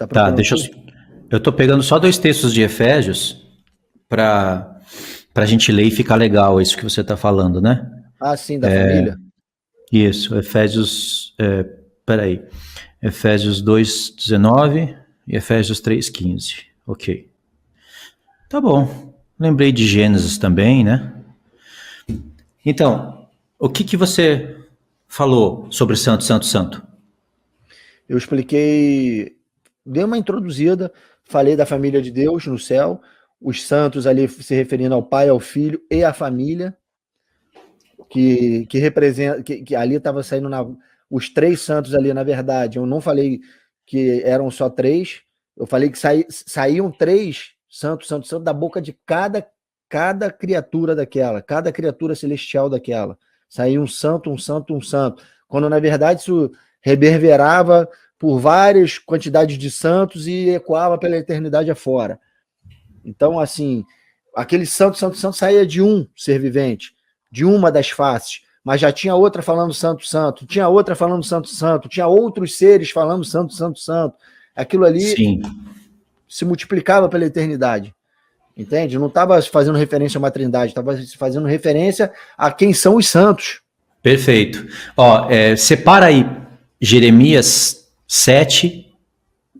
Tá Tá, procurando deixa aí? eu tô pegando só dois textos de Efésios para a gente ler e ficar legal isso que você está falando, né? Ah, sim, da família. Isso, Efésios, peraí, Efésios 2:19 e Efésios 3:15. Ok. Tá bom. Lembrei de Gênesis também, né? Então, o que que você falou sobre santo, santo, santo? Eu expliquei, dei uma introduzida, falei da família de Deus no céu, os santos ali se referindo ao Pai, ao Filho e à família, que representa, que ali estava saindo os três santos ali, na verdade. Eu não falei que eram só três, eu falei que saíam três santos, santos, santos da boca de cada criatura daquela, cada criatura celestial daquela. Saía um santo, um santo, um santo. Quando na verdade isso reverberava por várias quantidades de santos e ecoava pela eternidade afora. Então, assim, aquele santo, santo, santo saía de um ser vivente, de uma das faces, mas já tinha outra falando santo, santo, tinha outra falando santo, santo, tinha outros seres falando santo, santo, santo. Aquilo ali Sim, se multiplicava pela eternidade, entende? Não estava fazendo referência a uma trindade, estava fazendo referência a quem são os santos. perfeito. Ó, separa aí Jeremias 7,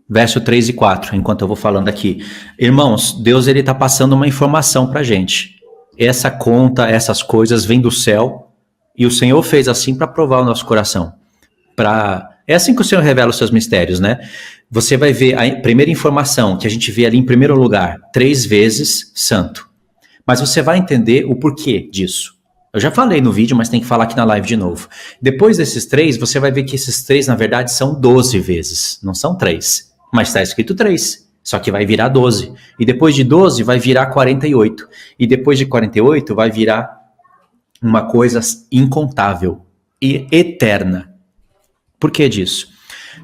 verso 3 e 4, enquanto eu vou falando aqui. Irmãos, Deus ele está passando uma informação para a gente. Essa conta, essas coisas vêm do céu e o Senhor fez assim para provar o nosso coração. É assim que o Senhor revela os seus mistérios, né? Você vai ver a primeira informação que a gente vê ali em primeiro lugar, 3 vezes santo. Mas você vai entender o porquê disso. Eu já falei no vídeo, mas tem que falar aqui na live de novo. Depois desses 3, você vai ver que esses 3, na verdade, são 12 vezes. Não são 3. Mas está escrito 3. Só que vai virar 12. E depois de 12, vai virar 48. E depois de 48, vai virar uma coisa incontável e eterna. Por que disso?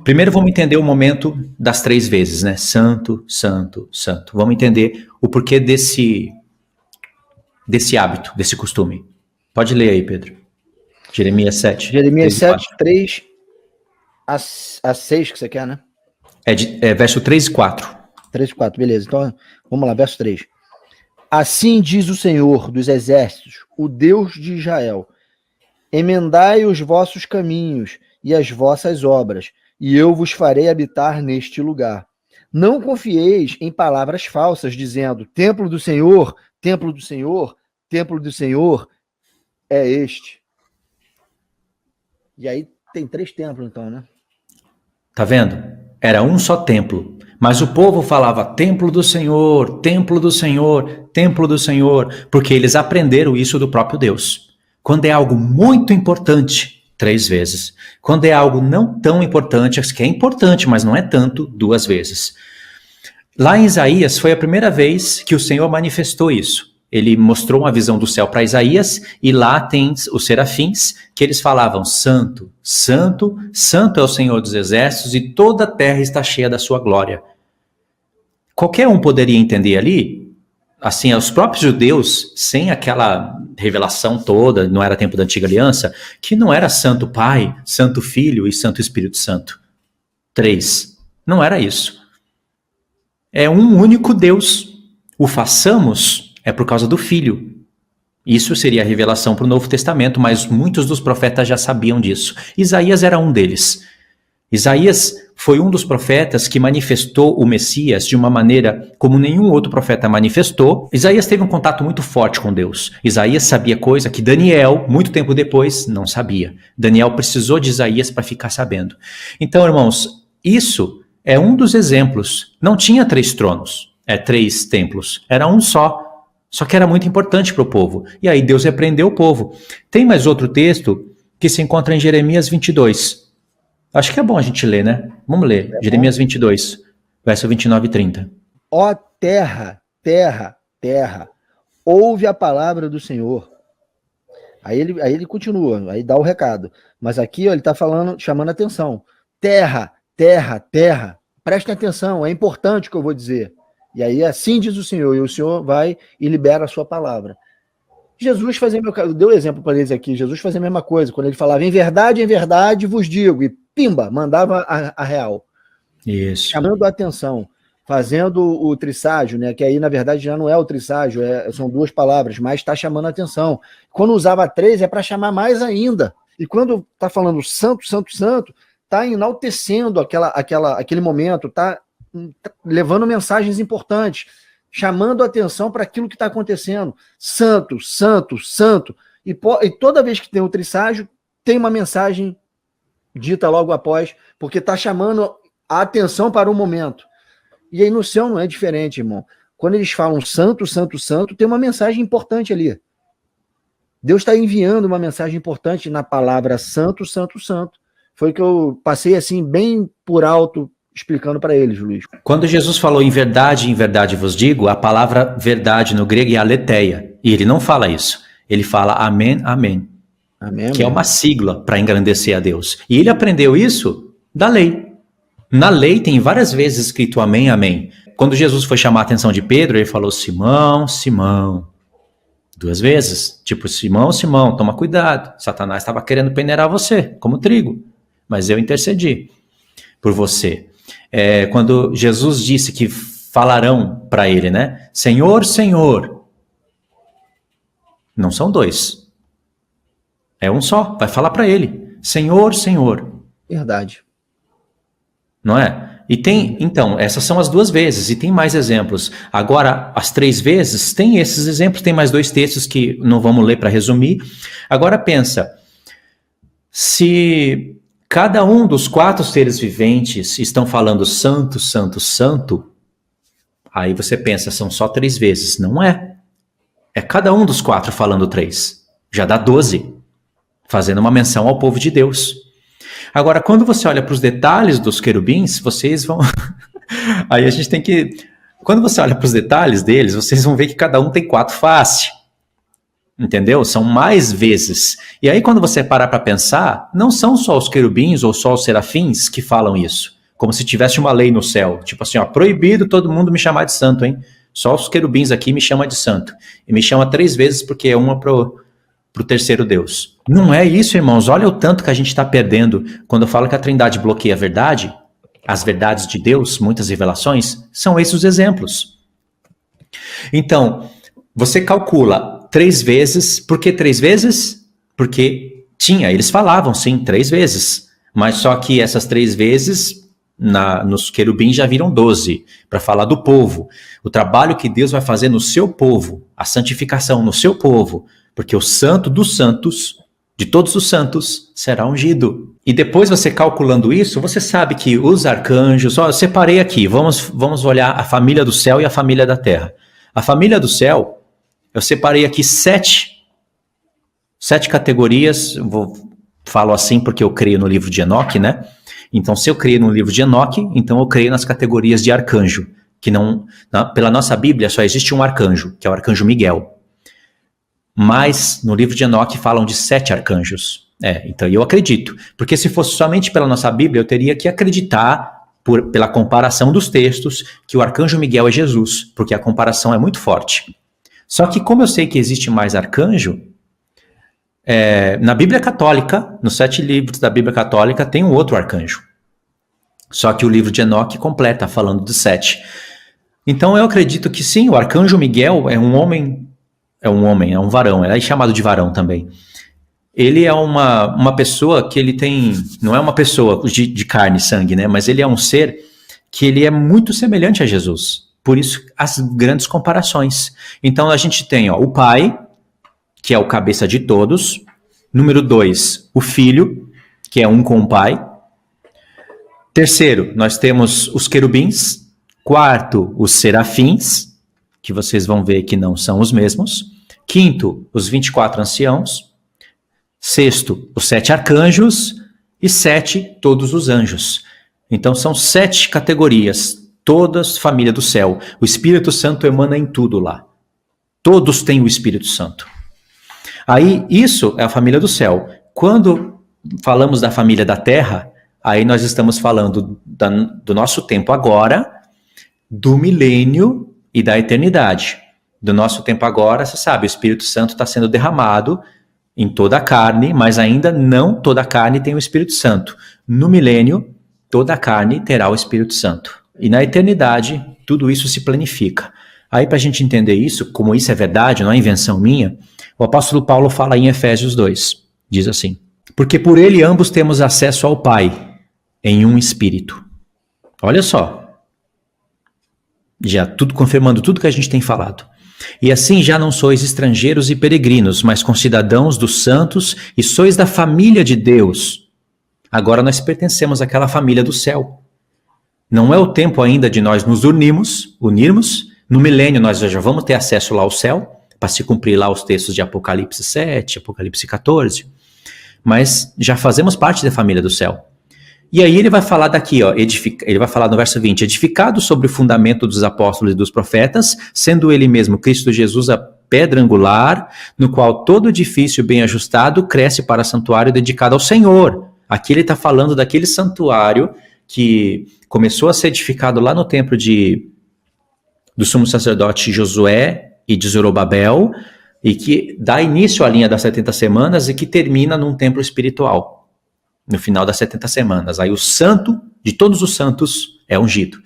Primeiro vamos entender o momento das 3 vezes, né? Santo, santo, santo. Vamos entender o porquê desse hábito, desse costume. Pode ler aí, Pedro. Jeremias 7, Jeremias 3 e 4. 7, 3 a 6 que você quer, né? Verso 3 e 4. 3 e 4, beleza. Então, vamos lá, verso 3. Assim diz o Senhor dos exércitos, o Deus de Israel: emendai os vossos caminhos e as vossas obras, e eu vos farei habitar neste lugar. Não confieis em palavras falsas, dizendo: templo do Senhor, templo do Senhor, templo do Senhor é este. E aí tem 3 templos, então, né? Tá vendo? Era um só templo. Mas o povo falava templo do Senhor, templo do Senhor, templo do Senhor, porque eles aprenderam isso do próprio Deus. Quando é algo muito importante, 3 vezes. Quando é algo não tão importante, que é importante, mas não é tanto, 2 vezes. Lá em Isaías foi a primeira vez que o Senhor manifestou isso. Ele mostrou uma visão do céu para Isaías e lá tem os serafins que eles falavam: Santo, Santo, Santo é o Senhor dos exércitos e toda a terra está cheia da sua glória. Qualquer um poderia entender ali, assim, os próprios judeus, sem aquela revelação toda, não era tempo da antiga aliança, que não era Santo Pai, Santo Filho e Santo Espírito Santo. 3. Não era isso. É um único Deus. O façamos é por causa do Filho. Isso seria a revelação para o Novo Testamento, mas muitos dos profetas já sabiam disso. Isaías era um deles. Isaías foi um dos profetas que manifestou o Messias de uma maneira como nenhum outro profeta manifestou. Isaías teve um contato muito forte com Deus. Isaías sabia coisa que Daniel, muito tempo depois, não sabia. Daniel precisou de Isaías para ficar sabendo. Então, irmãos, isso é um dos exemplos. Não tinha 3 tronos, 3 templos. Era um só. Só que era muito importante para o povo. E aí Deus repreendeu o povo. Tem mais outro texto que se encontra em Jeremias 22. Acho que é bom a gente ler, né? Vamos ler. Jeremias 22, verso 29 e 30. Ó terra, terra, terra, ouve a palavra do Senhor. Aí ele continua, aí dá o recado. Mas aqui ó, ele está falando, chamando a atenção. Terra, terra, terra. Prestem atenção, é importante o que eu vou dizer. E aí assim diz o Senhor, e o Senhor vai e libera a sua palavra. Jesus fazia, deu exemplo para eles aqui, Jesus fazia a mesma coisa, quando ele falava em verdade vos digo, e pimba, mandava a real. Isso. chamando a atenção, fazendo o trisságio, né? Que aí, na verdade, já não é o trisságio, são duas palavras, mas está chamando a atenção. Quando usava 3, é para chamar mais ainda. E quando está falando santo, santo, santo, está enaltecendo aquele momento, está levando mensagens importantes, chamando a atenção para aquilo que está acontecendo. Santo, santo, santo. E toda vez que tem o trisságio, tem uma mensagem dita logo após, porque está chamando a atenção para o momento. E aí no céu não é diferente, irmão. Quando eles falam santo, santo, santo, tem uma mensagem importante ali. Deus está enviando uma mensagem importante na palavra santo, santo, santo. Foi o que eu passei assim, bem por alto, explicando para eles, Luiz. Quando Jesus falou em verdade vos digo, a palavra verdade no grego é aletheia. E ele não fala isso. Ele fala amém, amém. Amém, que é uma sigla para engrandecer a Deus. E ele aprendeu isso da lei. Na lei tem várias vezes escrito amém, amém. Quando Jesus foi chamar a atenção de Pedro, ele falou Simão, Simão. 2 vezes. Tipo, Simão, Simão, toma cuidado. Satanás estava querendo peneirar você, como trigo. Mas eu intercedi por você. Quando Jesus disse que falarão para ele, né? Senhor, Senhor. Não são 2. É um só, vai falar para ele. Senhor, Senhor. Verdade. Não é? E tem, então, essas são as 2 vezes, e tem mais exemplos. Agora, as 3 vezes, tem esses exemplos, tem mais 2 textos que não vamos ler para resumir. Agora pensa, se cada um dos 4 seres viventes estão falando santo, santo, santo, aí você pensa, são só 3 vezes. Não é. É cada um dos 4 falando 3. Já dá 12. Fazendo uma menção ao povo de Deus. Agora, quando você olha para os detalhes dos querubins, vocês vão... Aí a gente tem que... Quando você olha para os detalhes deles, vocês vão ver que cada um tem 4 faces. Entendeu? São mais vezes. E aí, quando você parar para pensar, não são só os querubins ou só os serafins que falam isso. Como se tivesse uma lei no céu. Tipo assim, ó, proibido todo mundo me chamar de santo, hein? Só os querubins aqui me chamam de santo. E me chama 3 vezes porque é uma pro terceiro Deus. Não é isso, irmãos. Olha o tanto que a gente está perdendo quando eu falo que a Trindade bloqueia a verdade. As verdades de Deus, muitas revelações, são esses os exemplos. Então, você calcula 3 vezes. Por que 3 vezes? Porque eles falavam sim 3 vezes. Mas só que essas 3 vezes, nos querubins já viram 12, para falar do povo. O trabalho que Deus vai fazer no seu povo, a santificação no seu povo, porque o santo dos santos, de todos os santos, será ungido. E depois você calculando isso, você sabe que os arcanjos... Ó, eu separei aqui, vamos olhar a família do céu e a família da terra. A família do céu, eu separei aqui 7 categorias, falo assim porque eu creio no livro de Enoque, né? Então, se eu creio no livro de Enoque, então eu creio nas categorias de arcanjo, que pela nossa Bíblia só existe um arcanjo, que é o arcanjo Miguel. Mas no livro de Enoque falam de 7 arcanjos. Então eu acredito. Porque se fosse somente pela nossa Bíblia, eu teria que acreditar, pela comparação dos textos, que o arcanjo Miguel é Jesus. Porque a comparação é muito forte. Só que como eu sei que existe mais arcanjo, na Bíblia Católica, nos 7 livros da Bíblia Católica, tem um outro arcanjo. Só que o livro de Enoque completa falando de 7. Então eu acredito que sim, o arcanjo Miguel é um homem... É um varão, é chamado de varão também. Ele é uma pessoa que ele tem... Não é uma pessoa de carne e sangue, né? Mas ele é um ser que ele é muito semelhante a Jesus. Por isso, as grandes comparações. Então, a gente tem o Pai, que é o cabeça de todos. Número 2, o Filho, que é um com o Pai. Terceiro, nós temos os querubins. 4, os serafins, que vocês vão ver que não são os mesmos. 5, os 24 anciãos. 6, os 7 arcanjos. E 7, todos os anjos. Então são 7 categorias, todas família do céu. O Espírito Santo emana em tudo lá. Todos têm o Espírito Santo. Aí isso é a família do céu. Quando falamos da família da terra, aí nós estamos falando do nosso tempo agora, do milênio e da eternidade. Do nosso tempo agora, você sabe, o Espírito Santo está sendo derramado em toda a carne, mas ainda não toda a carne tem o Espírito Santo. No milênio, toda a carne terá o Espírito Santo. E na eternidade, tudo isso se planifica. Aí, para a gente entender isso, como isso é verdade, não é invenção minha, o apóstolo Paulo fala em Efésios 2, diz assim: porque por ele ambos temos acesso ao Pai, em um Espírito. Olha só, já tudo confirmando tudo que a gente tem falado. E assim já não sois estrangeiros e peregrinos, mas concidadãos dos santos e sois da família de Deus. Agora nós pertencemos àquela família do céu. Não é o tempo ainda de nós nos unirmos. No milênio nós já vamos ter acesso lá ao céu, para se cumprir lá os textos de Apocalipse 7, Apocalipse 14. Mas já fazemos parte da família do céu. E aí ele vai falar daqui, ó, ele vai falar no verso 20, edificado sobre o fundamento dos apóstolos e dos profetas, sendo ele mesmo Cristo Jesus a pedra angular, no qual todo edifício bem ajustado cresce para santuário dedicado ao Senhor. Aqui ele está falando daquele santuário que começou a ser edificado lá no templo do sumo sacerdote Josué e de Zorobabel, e que dá início à linha das 70 semanas e que termina num templo espiritual. No final das 70 semanas. Aí o santo de todos os santos é ungido.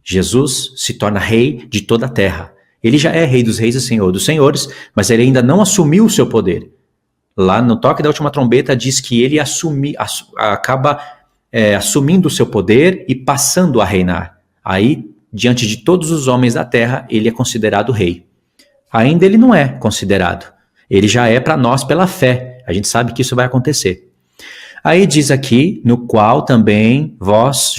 Jesus se torna rei de toda a terra. Ele já é rei dos reis e senhor dos senhores, mas ele ainda não assumiu o seu poder. Lá no toque da última trombeta diz que ele acaba assumindo o seu poder e passando a reinar. Aí, diante de todos os homens da terra, ele é considerado rei. Ainda ele não é considerado. Ele já é para nós pela fé. A gente sabe que isso vai acontecer. Aí diz aqui, no qual também vós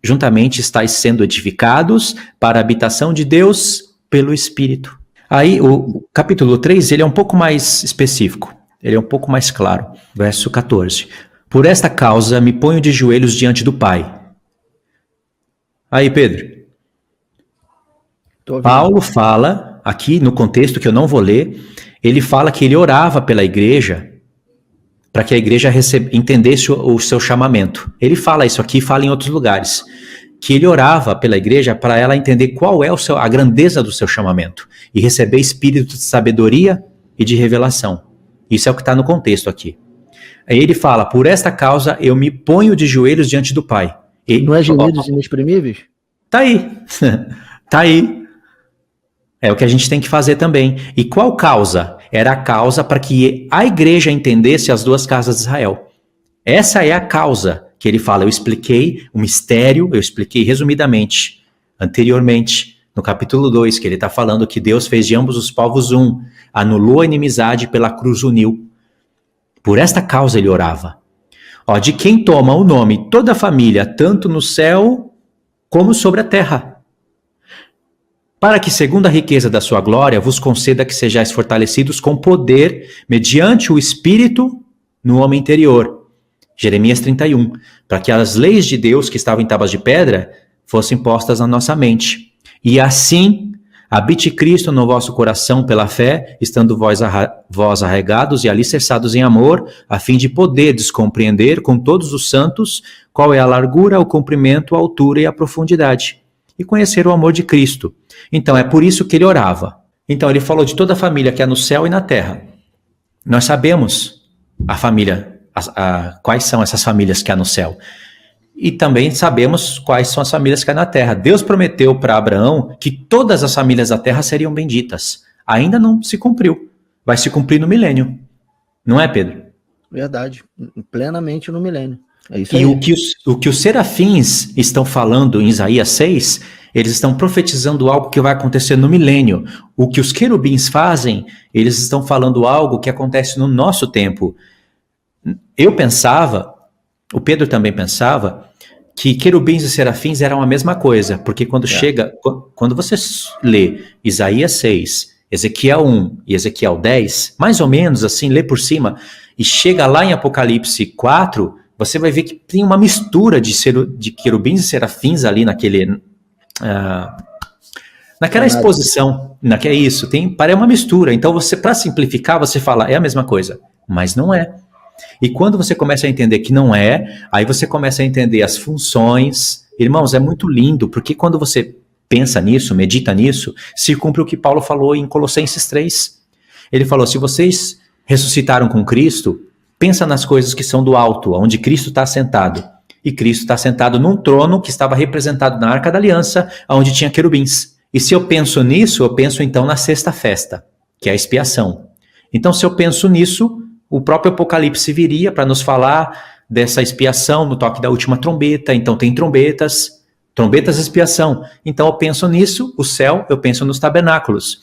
juntamente estáis sendo edificados para a habitação de Deus pelo Espírito. Aí o capítulo 3, ele é um pouco mais específico, ele é um pouco mais claro. Verso 14. Por esta causa me ponho de joelhos diante do Pai. Aí, Pedro. Paulo fala, aqui no contexto que eu não vou ler, ele fala que ele orava pela igreja para que a igreja entendesse o seu chamamento. Ele fala isso aqui, fala em outros lugares, que ele orava pela igreja para ela entender qual é a grandeza do seu chamamento e receber espírito de sabedoria e de revelação. Isso é o que está no contexto aqui. Aí ele fala, por esta causa eu me ponho de joelhos diante do Pai. Não é gemidos inexprimíveis? Tá aí, tá aí. É o que a gente tem que fazer também. E qual causa? Era a causa para que a igreja entendesse as duas casas de Israel. Essa é a causa que ele fala. Eu expliquei o mistério, eu expliquei resumidamente, anteriormente, no capítulo 2, que ele está falando que Deus fez de ambos os povos um, anulou a inimizade pela cruz uniu. Por esta causa ele orava. Ó, de quem toma o nome toda a família, tanto no céu como sobre a terra. Para que, segundo a riqueza da sua glória, vos conceda que sejais fortalecidos com poder, mediante o Espírito, no homem interior. Jeremias 31. Para que as leis de Deus que estavam em tábuas de pedra fossem postas na nossa mente. E assim, habite Cristo no vosso coração pela fé, estando vós arraigados e alicerçados em amor, a fim de poderdes compreender com todos os santos qual é a largura, o comprimento, a altura e a profundidade. E conhecer o amor de Cristo. Então, é por isso que ele orava. Então, ele falou de toda a família que há no céu e na terra. Nós sabemos a família, quais são essas famílias que há no céu. E também sabemos quais são as famílias que há na terra. Deus prometeu para Abraão que todas as famílias da terra seriam benditas. Ainda não se cumpriu. Vai se cumprir no milênio. Não é, Pedro? Verdade. Plenamente no milênio. É isso e aí. o que os serafins estão falando em Isaías 6, eles estão profetizando algo que vai acontecer no milênio. O que os querubins fazem, eles estão falando algo que acontece no nosso tempo. Eu pensava, o Pedro também pensava, que querubins e serafins eram a mesma coisa, porque quando você lê Isaías 6, Ezequiel 1 e Ezequiel 10, mais ou menos assim, lê por cima, e chega lá em Apocalipse 4, você vai ver que tem uma mistura de querubins e serafins ali naquela exposição. É isso, parece uma mistura. Então, para simplificar, você fala, é a mesma coisa, mas não é. E quando você começa a entender que não é, aí você começa a entender as funções. Irmãos, é muito lindo, porque quando você pensa nisso, medita nisso, se cumpre o que Paulo falou em Colossenses 3. Ele falou, se vocês ressuscitaram com Cristo, pensa nas coisas que são do alto, onde Cristo está assentado. E Cristo está sentado num trono que estava representado na Arca da Aliança, onde tinha querubins. E se eu penso nisso, eu penso então na sexta festa, que é a expiação. Então, se eu penso nisso, o próprio Apocalipse viria para nos falar dessa expiação no toque da última trombeta. Então, tem trombetas de expiação. Então, eu penso nisso, o céu, eu penso nos tabernáculos.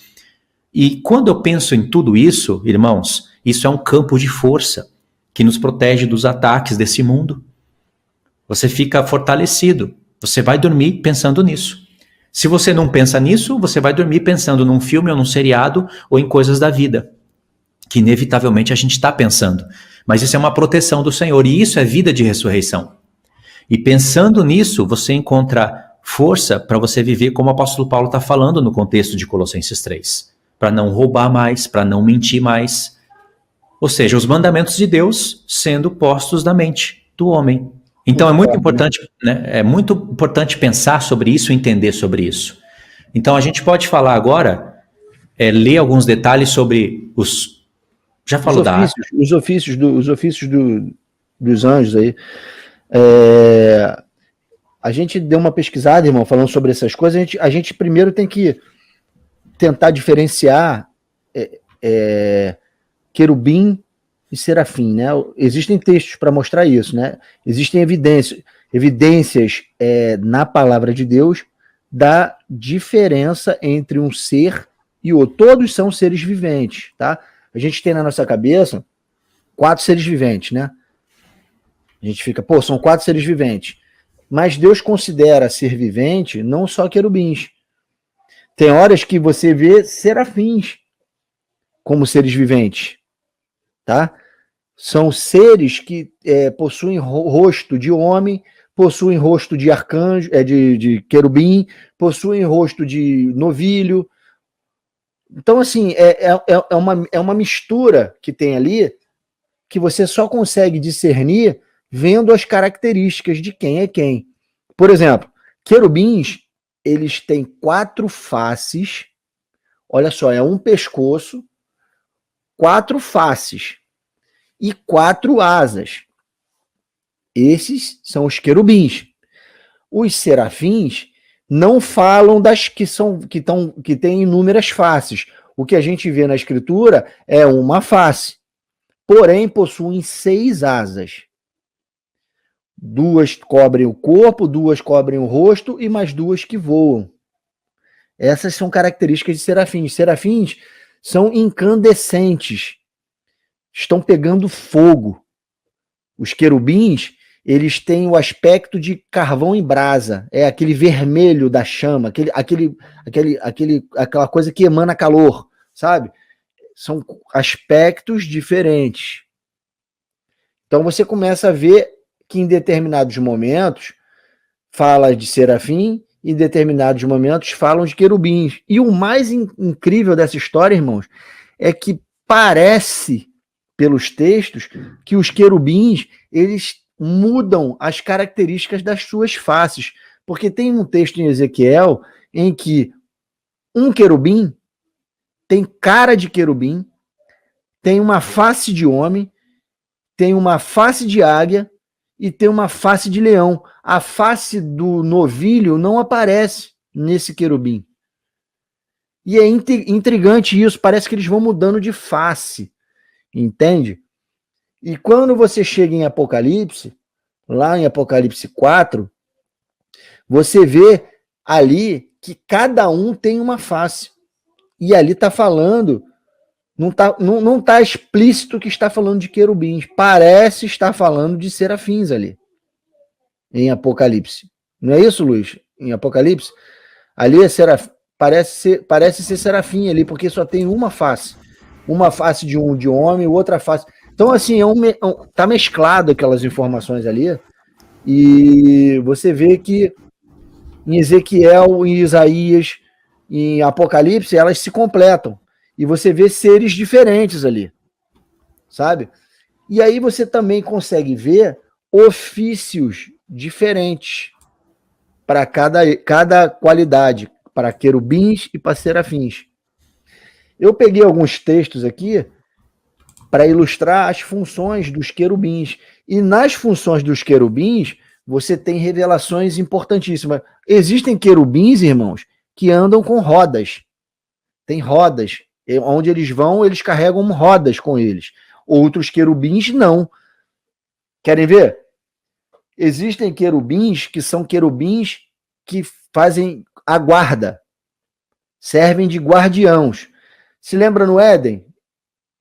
E quando eu penso em tudo isso, irmãos, isso é um campo de força que nos protege dos ataques desse mundo. Você fica fortalecido. Você vai dormir pensando nisso. Se você não pensa nisso, você vai dormir pensando num filme ou num seriado ou em coisas da vida, que inevitavelmente a gente está pensando. Mas isso é uma proteção do Senhor, e isso é vida de ressurreição. E pensando nisso, você encontra força para você viver como o apóstolo Paulo está falando no contexto de Colossenses 3. Para não roubar mais, para não mentir mais. Ou seja, os mandamentos de Deus sendo postos na mente do homem. Então é muito importante, né? É muito importante pensar sobre isso e entender sobre isso. Então a gente pode falar agora, ler alguns detalhes sobre os... Já falou os ofícios dos anjos aí. A gente deu uma pesquisada, irmão, falando sobre essas coisas. A gente primeiro tem que tentar diferenciar querubim e serafim, né? Existem textos para mostrar isso, né? Existem evidências na palavra de Deus da diferença entre um ser e outro. Todos são seres viventes, tá? A gente tem na nossa cabeça 4 seres viventes, né? A gente fica, são 4 seres viventes. Mas Deus considera ser vivente não só querubins. Tem horas que você vê serafins como seres viventes, tá? São seres que possuem rosto de homem, possuem rosto de arcanjo, de querubim, possuem rosto de novilho. Então, assim, é uma mistura que tem ali que você só consegue discernir vendo as características de quem é quem. Por exemplo, querubins, eles têm 4 faces. Olha só, é um pescoço, 4 faces e 4 asas. Esses são os querubins. Os serafins não falam das que têm inúmeras faces. O que a gente vê na escritura é uma face. Porém, possuem 6 asas. 2 cobrem o corpo, 2 cobrem o rosto e mais 2 que voam. Essas são características de serafins. Serafins são incandescentes. Estão pegando fogo. Os querubins, eles têm o aspecto de carvão em brasa. É aquele vermelho da chama, aquela coisa que emana calor, sabe? São aspectos diferentes. Então você começa a ver que em determinados momentos fala de serafim, e em determinados momentos falam de querubins. E o mais incrível dessa história, irmãos, é que parece, pelos textos, que os querubins, eles mudam as características das suas faces. Porque tem um texto em Ezequiel em que um querubim tem cara de querubim, tem uma face de homem, tem uma face de águia e tem uma face de leão. A face do novilho não aparece nesse querubim. E é intrigante isso, parece que eles vão mudando de face, entende? E quando você chega em Apocalipse, lá em Apocalipse 4, você vê ali que cada um tem uma face. E ali está falando, não tá explícito que está falando de querubins, parece estar falando de serafins ali, em Apocalipse. Não é isso, Luiz? Em Apocalipse, ali parece ser serafim ali, porque só tem uma face de homem, outra face. Então, assim, tá mesclado aquelas informações ali, e você vê que em Ezequiel, em Isaías, em Apocalipse, elas se completam. E você vê seres diferentes ali, sabe? E aí você também consegue ver ofícios diferentes para cada qualidade, para querubins e para serafins. Eu peguei alguns textos aqui para ilustrar as funções dos querubins. E nas funções dos querubins, você tem revelações importantíssimas. Existem querubins, irmãos, que andam com rodas. Tem rodas. Onde eles vão, eles carregam rodas com eles. Outros querubins não. Querem ver? Existem querubins que são querubins que fazem a guarda. Servem de guardiãos. Se lembra no Éden?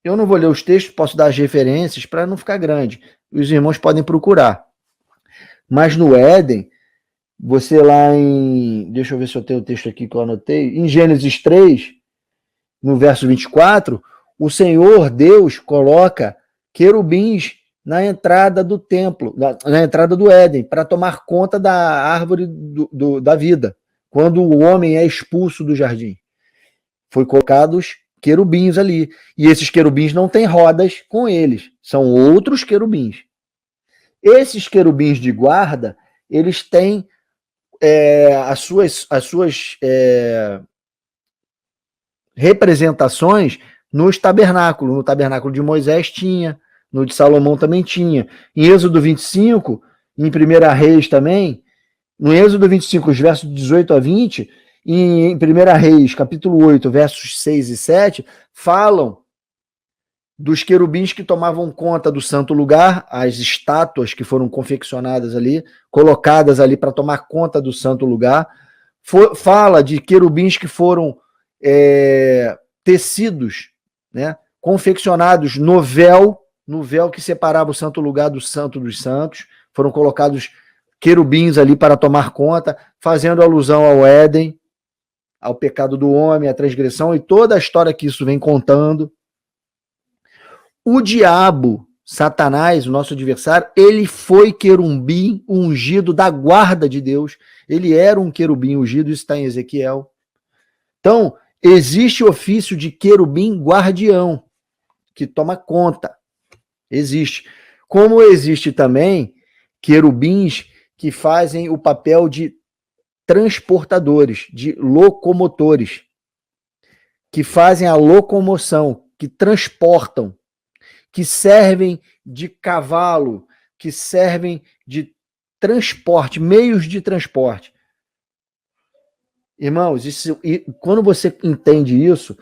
Eu não vou ler os textos, posso dar as referências para não ficar grande. Os irmãos podem procurar. Mas no Éden, você lá em... Deixa eu ver se eu tenho o texto aqui que eu anotei. Em Gênesis 3, no verso 24, o Senhor Deus coloca querubins na entrada do templo, na entrada do Éden, para tomar conta da árvore da vida, quando o homem é expulso do jardim. Foi colocados querubins ali. E esses querubins não têm rodas com eles, são outros querubins. Esses querubins de guarda, eles têm as suas representações nos tabernáculos. No tabernáculo de Moisés tinha, no de Salomão também tinha. Em Êxodo 25, em 1 Reis também, no Êxodo 25, os versos 18 a 20, e em 1 Reis, capítulo 8, versos 6 e 7, falam dos querubins que tomavam conta do santo lugar, as estátuas que foram confeccionadas ali, colocadas ali para tomar conta do santo lugar. Fala de querubins que foram tecidos, né, confeccionados no véu que separava o santo lugar do santo dos santos. Foram colocados querubins ali para tomar conta, fazendo alusão ao Éden, ao pecado do homem, à transgressão e toda a história que isso vem contando. O diabo, Satanás, o nosso adversário, ele foi querubim ungido da guarda de Deus. Ele era um querubim ungido, isso está em Ezequiel. Então, existe o ofício de querubim guardião, que toma conta. Existe. Como existe também querubins que fazem o papel de transportadores, de locomotores, que fazem a locomoção, que transportam, que servem de cavalo, que servem de transporte, meios de transporte. Irmãos, quando você entende isso,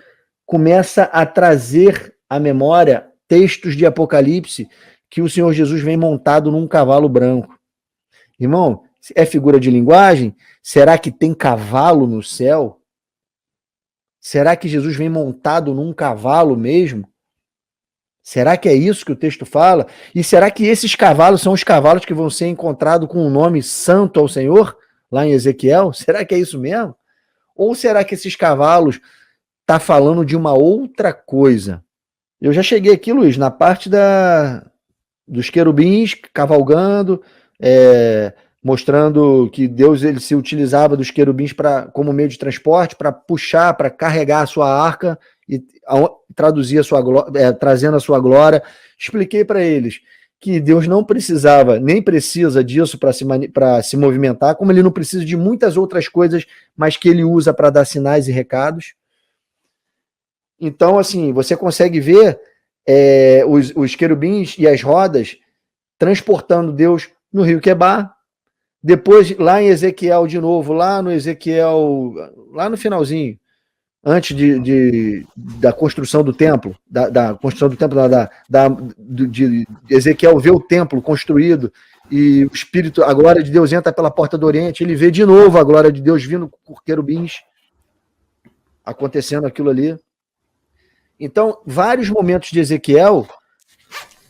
começa a trazer à memória textos de Apocalipse que o Senhor Jesus vem montado num cavalo branco. Irmão, é figura de linguagem? Será que tem cavalo no céu? Será que Jesus vem montado num cavalo mesmo? Será que é isso que o texto fala? E será que esses cavalos são os cavalos que vão ser encontrados com o nome santo ao Senhor, lá em Ezequiel? Será que é isso mesmo? Ou será que esses cavalos tá falando de uma outra coisa? Eu já cheguei aqui, Luiz, na parte dos querubins cavalgando, mostrando que Deus ele se utilizava dos querubins como meio de transporte, para puxar, para carregar a sua arca e traduzir trazendo a sua glória. Expliquei para eles que Deus não precisava, nem precisa disso para se movimentar, como ele não precisa de muitas outras coisas, mas que ele usa para dar sinais e recados. Então, assim, você consegue ver os querubins e as rodas transportando Deus no rio Quebar. Depois, lá em Ezequiel, de novo, lá no finalzinho, antes da construção do templo, da construção do templo, de Ezequiel ver o templo construído, e o Espírito, a glória de Deus entra pela porta do Oriente, ele vê de novo a glória de Deus vindo por querubins, acontecendo aquilo ali. Então, vários momentos de Ezequiel,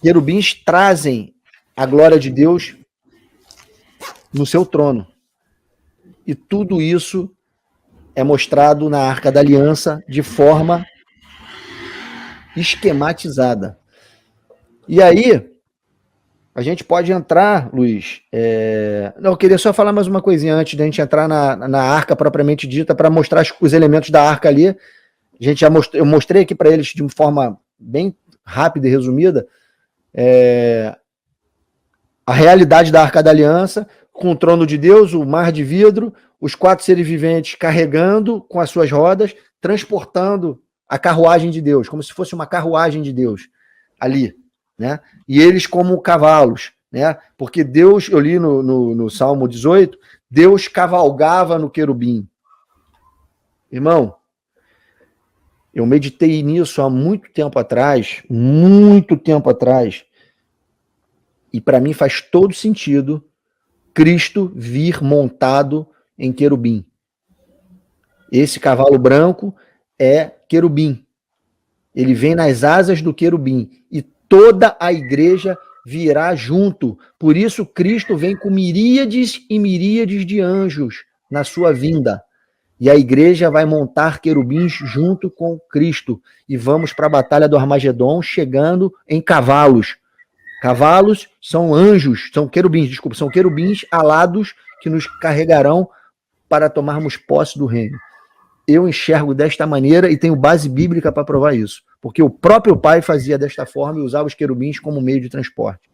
querubins trazem a glória de Deus no seu trono. E tudo isso é mostrado na Arca da Aliança de forma esquematizada. E aí, a gente pode entrar, Luiz... Não, eu queria só falar mais uma coisinha antes de a gente entrar na Arca propriamente dita, para mostrar os elementos da Arca ali. Eu mostrei aqui para eles de uma forma bem rápida e resumida a realidade da Arca da Aliança, com o trono de Deus, o mar de vidro, os 4 seres viventes carregando com as suas rodas, transportando a carruagem de Deus, como se fosse uma carruagem de Deus ali, né? E eles como cavalos, né? Porque Deus, eu li no Salmo 18, Deus cavalgava no querubim. Irmão, eu meditei nisso há muito tempo atrás, e para mim faz todo sentido Cristo vir montado em querubim. Esse cavalo branco é querubim. Ele vem nas asas do querubim e toda a igreja virá junto. Por isso Cristo vem com miríades e miríades de anjos na sua vinda. E a igreja vai montar querubins junto com Cristo. E vamos para a batalha do Armagedon chegando em cavalos. Cavalos são anjos, são querubins alados que nos carregarão para tomarmos posse do reino. Eu enxergo desta maneira e tenho base bíblica para provar isso. Porque o próprio Pai fazia desta forma e usava os querubins como meio de transporte.